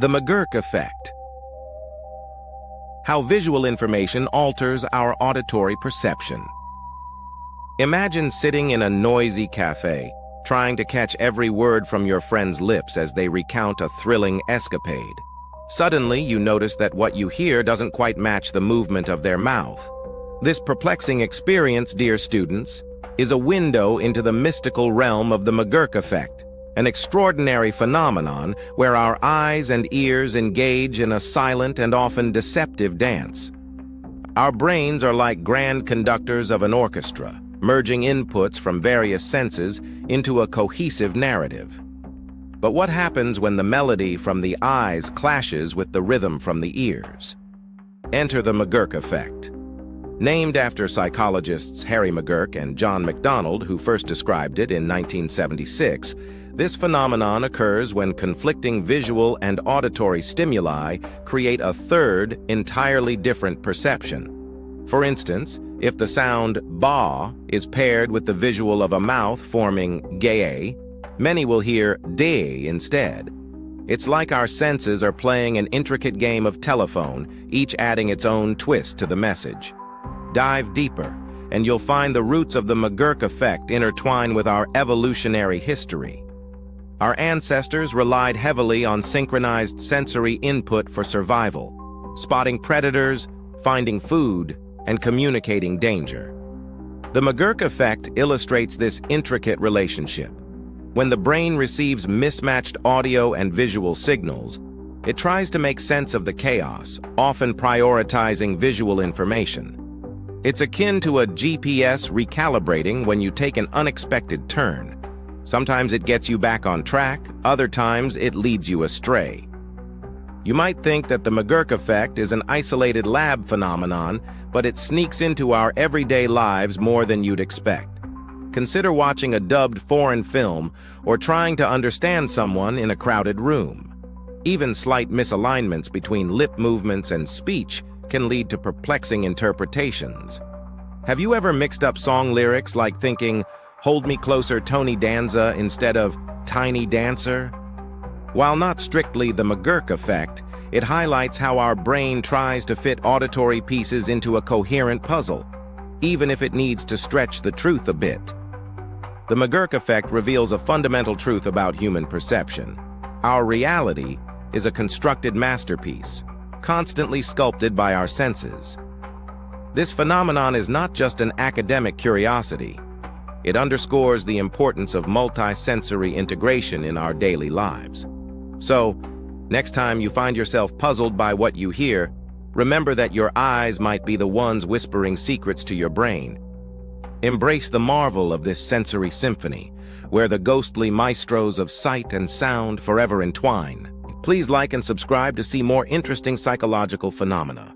The McGurk Effect. How visual information alters our auditory perception. Imagine sitting in a noisy cafe, trying to catch every word from your friend's lips as they recount a thrilling escapade. Suddenly, you notice that what you hear doesn't quite match the movement of their mouth. This perplexing experience, dear students, is a window into the mystical realm of the McGurk Effect, an extraordinary phenomenon where our eyes and ears engage in a silent and often deceptive dance. Our brains are like grand conductors of an orchestra, merging inputs from various senses into a cohesive narrative. But what happens when the melody from the eyes clashes with the rhythm from the ears? Enter the McGurk Effect. Named after psychologists Harry McGurk and John MacDonald, who first described it in 1976, this phenomenon occurs when conflicting visual and auditory stimuli create a third, entirely different perception. For instance, if the sound ba is paired with the visual of a mouth forming gay, many will hear de instead. It's like our senses are playing an intricate game of telephone, each adding its own twist to the message. Dive deeper, and you'll find the roots of the McGurk Effect intertwine with our evolutionary history. Our ancestors relied heavily on synchronized sensory input for survival, spotting predators, finding food, and communicating danger. The McGurk Effect illustrates this intricate relationship. When the brain receives mismatched audio and visual signals, it tries to make sense of the chaos, often prioritizing visual information. It's akin to a GPS recalibrating when you take an unexpected turn. Sometimes it gets you back on track, other times it leads you astray. You might think that the McGurk Effect is an isolated lab phenomenon, but it sneaks into our everyday lives more than you'd expect. Consider watching a dubbed foreign film or trying to understand someone in a crowded room. Even slight misalignments between lip movements and speech can lead to perplexing interpretations. Have you ever mixed up song lyrics like thinking, "Hold me closer, Tony Danza," instead of "Tiny Dancer"? While not strictly the McGurk Effect, it highlights how our brain tries to fit auditory pieces into a coherent puzzle, even if it needs to stretch the truth a bit. The McGurk Effect reveals a fundamental truth about human perception. Our reality is a constructed masterpiece, constantly sculpted by our senses. This phenomenon is not just an academic curiosity. It underscores the importance of multi-sensory integration in our daily lives. So, next time you find yourself puzzled by what you hear, remember that your eyes might be the ones whispering secrets to your brain. Embrace the marvel of this sensory symphony, where the ghostly maestros of sight and sound forever entwine. Please like and subscribe to see more interesting psychological phenomena.